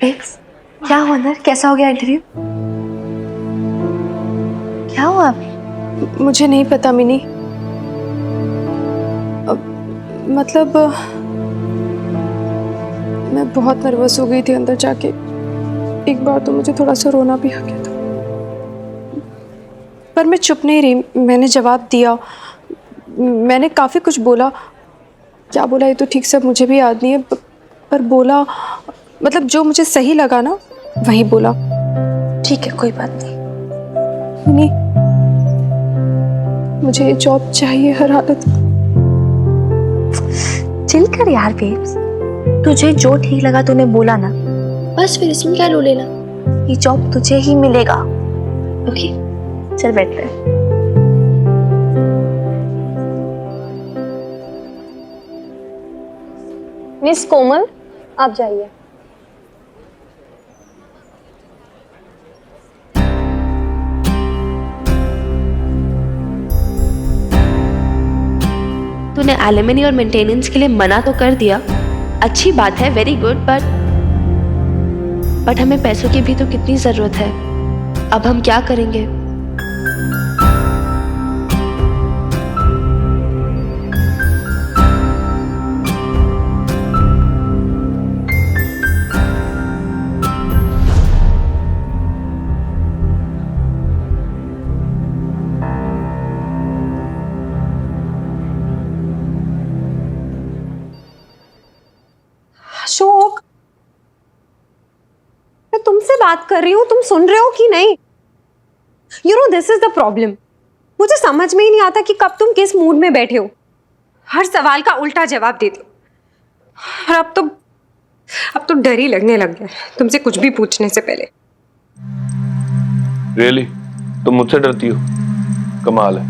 Babes, क्या हुआ अंदर? कैसा हो गया इंटरव्यू? क्या हुआ? मुझे नहीं पता मिनी। मतलब मैं बहुत नर्वस हो गई थी अंदर जाके। एक बार तो मुझे थोड़ा सा रोना भी आ गया था, पर मैं चुप नहीं रही। मैंने जवाब दिया, मैंने काफ़ी कुछ बोला। क्या बोला ये तो ठीक से मुझे भी याद नहीं है, पर बोला, मतलब जो मुझे सही लगा ना वही बोला। ठीक है, कोई बात नहीं। नहीं, मुझे ये जॉब चाहिए हर हालत में। चिल कर यार बेब्स, तुझे जो ठीक लगा तूने बोला ना, बस फिर इसमें क्या लो लेना। ये जॉब तुझे ही मिलेगा। ओके, चल बैठते हैं। मिस कोमल, आप जाइए। तूने एलिमनी और मेंटेनेंस के लिए मना तो कर दिया, अच्छी बात है, वेरी गुड, बट हमें पैसों की भी तो कितनी जरूरत है। अब हम क्या करेंगे? अशोक, मैं तुमसे बात कर रही हूँ, तुम सुन रहे हो कि नहीं? You know this is the problem. मुझे समझ में ही नहीं आता कि कब तुम किस मूड में बैठे हो। हर सवाल का उल्टा जवाब देते हो। और अब तो डर ही लगने लग गया तुमसे कुछ भी पूछने से पहले। रियली तुम मुझसे डरती हो? कमाल है,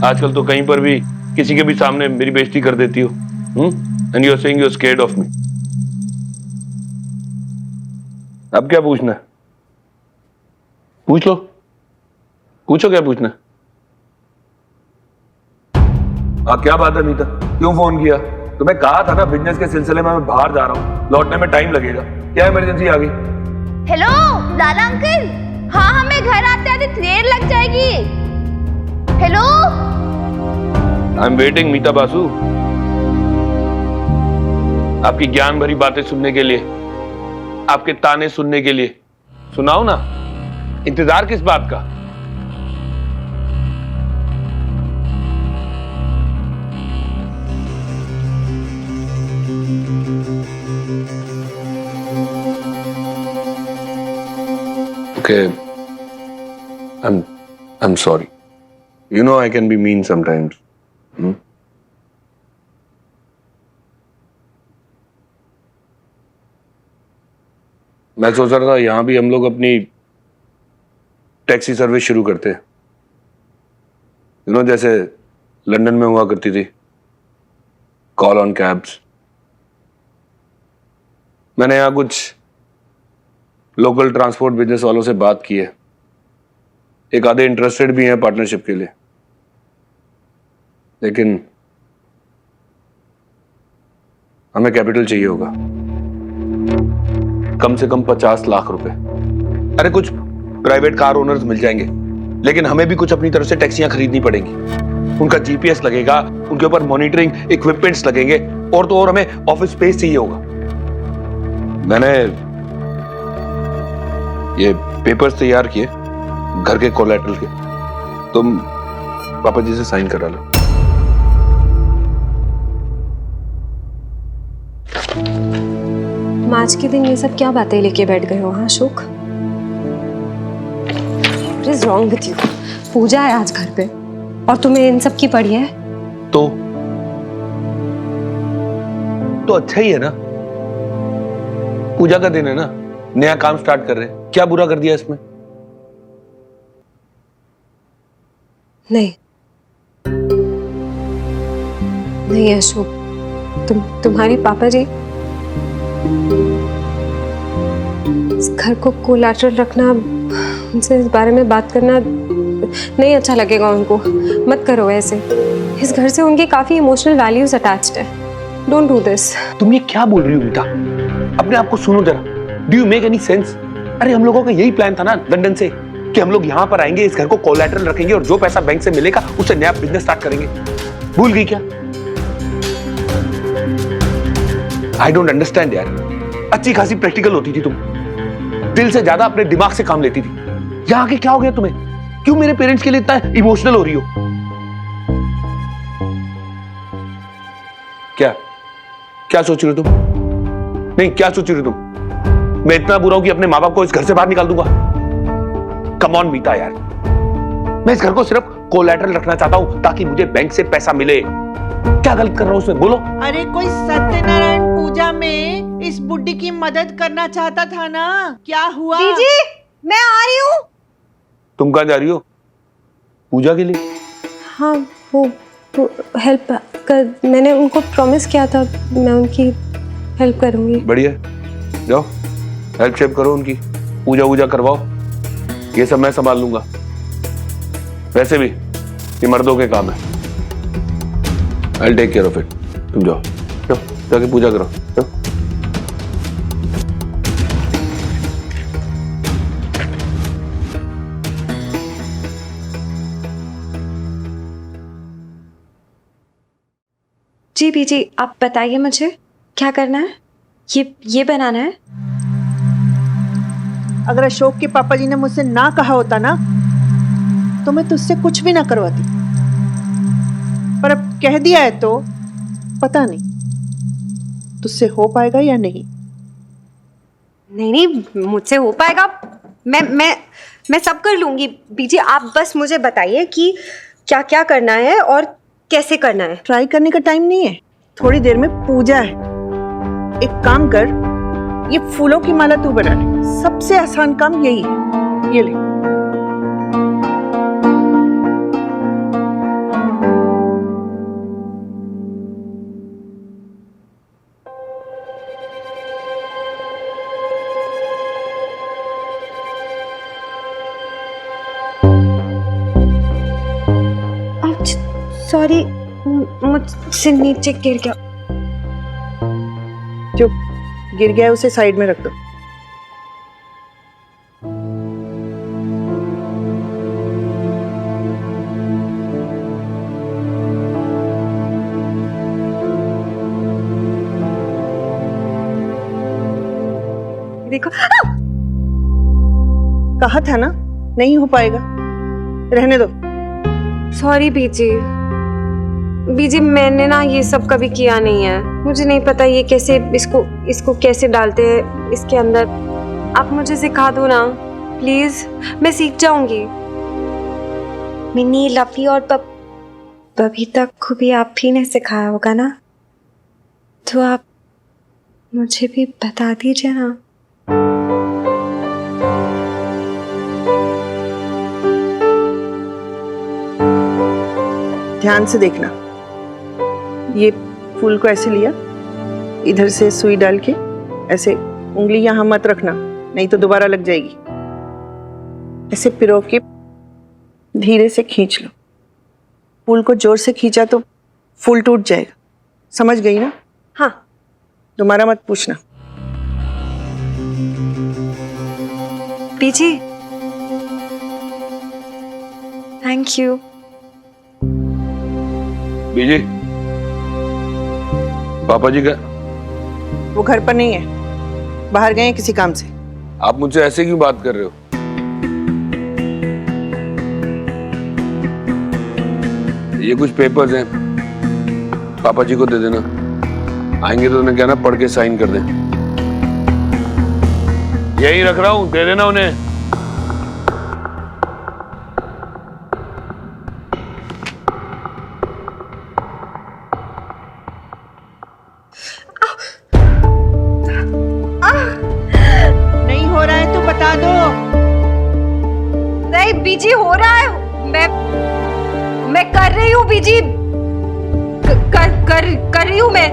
आजकल तो कहीं पर भी किसी के भी सामने मेरी बेइज्जती कर देती हो। And you are saying you are scared of me. अब क्या पूछना है? पूछ लो, पूछो क्या पूछना है। क्या बात है मीता, क्यों फोन किया? तुम्हें कहा था ना बिजनेस के सिलसिले में मैं बाहर जा रहा हूँ, लौटने में टाइम लगेगा। क्या इमरजेंसी आ गई? हेलो लाला अंकल, हाँ हमें घर आते आते देर लग जाएगी। हेलो, आई एम वेटिंग मीता बासु, आपकी ज्ञान भरी बातें सुनने के लिए, आपके ताने सुनने के लिए। सुनाओ ना, इंतजार किस बात का? Okay, I'm sorry. You know I can be mean sometimes. मैं सोच रहा था यहां भी हम लोग अपनी टैक्सी सर्विस शुरू करते हैं। जैसे लंदन में हुआ करती थी, कॉल ऑन कैब्स। मैंने यहाँ कुछ लोकल ट्रांसपोर्ट बिजनेस वालों से बात की है, एक आधे इंटरेस्टेड भी हैं पार्टनरशिप के लिए, लेकिन हमें कैपिटल चाहिए होगा, कम से कम 50 लाख रुपए। अरे कुछ प्राइवेट कार ओनर्स मिल जाएंगे, लेकिन हमें भी कुछ अपनी तरफ से टैक्सियां खरीदनी पड़ेंगी। उनका जीपीएस लगेगा, उनके ऊपर मॉनिटरिंग इक्विपमेंट्स लगेंगे, और तो और हमें ऑफिस स्पेस चाहिए होगा। मैंने ये पेपर्स तैयार किए घर के कोलैटरल के, तुम पापा जी से साइन करा लो। आज के दिन ये सब क्या बातें लेके बैठ गए हो? हाँ Ashok, what is wrong with you? Puja है आज घर पे और तुम्हें इन सब की पड़ी है? तो अच्छा ही है ना, पूजा का दिन है ना, नया काम स्टार्ट कर रहे हैं, क्या बुरा कर दिया इसमें? नहीं नहीं अशोक, तुम्हारे पापा जी इस घर को कोलैटरल रखना, उनसे इस बारे में बात करना नहीं अच्छा लगेगा उनको। मत करो ऐसे, इस घर से उनकी काफी इमोशनल वैल्यूज अटैच्ड है। Don't do this. तुम ये क्या बोल रही हो बेटा? अपने आप को सुनो जरा। Do you make any sense? अरे हम लोगों का यही प्लान था ना लंदन से, कि हम लोग यहां पर आएंगे, इस घर को कोलैटरल रखेंगे और जो पैसा बैंक से मिलेगा उससे नया बिजनेस स्टार्ट करेंगे। भूल गई क्या? आई डोंट अंडरस्टैंड यार। अच्छी खासी प्रैक्टिकल होती थी तुम, दिल से ज्यादा अपने दिमाग से काम लेती थी। यहां आके क्या हो गया तुम्हें? क्यों मेरे पेरेंट्स के लिए इतना इमोशनल हो रही हो? क्या क्या सोच रही हो तुम? नहीं, क्या सोच रही हो तुम? मैं इतना बुरा हूं कि अपने माँ बाप को इस घर से बाहर निकाल दूंगा? कम ऑन मीता यार, मैं इस घर को सिर्फ कोलैटरल रखना चाहता हूं ताकि मुझे बैंक से पैसा मिले। क्या गलत कर रहा हूं उसमें, बोलो? अरे कोई सत्यनारायण पूजा में इस बुड्ढी की मदद करना चाहता था ना, क्या हुआ? दीदी मैं आ रही हूँ। तुम कहां जा रही हो? पूजा के लिए? हाँ वो हेल्प कर, मैंने उनको प्रॉमिस किया था मैं उनकी हेल्प करूंगी। बढ़िया, जाओ हेल्प शेप करो उनकी, पूजा वूजा करवाओ, ये सब मैं संभाल लूंगा। वैसे भी ये मर्दों के काम है। I'll take care of it। तुम जाओ जाओ जाके पूजा करो, जाओ। जी बीजी आप बताइए मुझे क्या करना है? ये बनाना है? अगर अशोक के पापा जी ने मुझसे ना कहा होता ना तो मैं तुझसे कुछ भी ना करवाती, पर अब कह दिया है तो पता नहीं तुझसे हो पाएगा या नहीं। नहीं मुझसे हो पाएगा, मैं सब कर लूंगी बीजी। आप बस मुझे बताइए कि क्या क्या करना है और कैसे करना है। ट्राई करने का टाइम नहीं है, थोड़ी देर में पूजा है। एक काम कर, ये फूलों की माला तू बना ले, सबसे आसान काम यही है। ये ले। सॉरी मुझसे नीचे गिर गया। जो गिर गया है उसे साइड में रख दो। देखो कहा था ना नहीं हो पाएगा, रहने दो। सॉरी बीजी, बीजी मैंने ना ये सब कभी किया नहीं है, मुझे नहीं पता ये कैसे इसको कैसे डालते हैं इसके अंदर। आप मुझे सिखा दो ना प्लीज, मैं सीख जाऊंगी। मिनी लवली और बबीता को भी आप ही ने सिखाया होगा ना, तो आप मुझे भी बता दीजिए ना। ध्यान से देखना, ये फूल को ऐसे लिया, इधर से सुई डाल के ऐसे, उंगली यहाँ मत रखना नहीं तो दोबारा लग जाएगी। ऐसे पिरो के धीरे से खींच लो। फूल को जोर से खींचा तो फूल टूट जाएगा, समझ गई ना? हाँ। दोबारा मत पूछना। बीजी थैंक यू। बीजी पापा जी का? वो घर पर नहीं है, बाहर गए हैं किसी काम से। आप मुझसे ऐसे क्यों बात कर रहे हो? ये कुछ पेपर्स हैं, पापा जी को दे देना, आएंगे तो उन्हें कहना पढ़ के साइन कर दें। यही रख रहा हूं, दे देना उन्हें। नहीं हो रहा है तो बता दो। नहीं बीजी हो रहा है, मैं कर रही हूँ बीजी, कर रही हूँ मैं।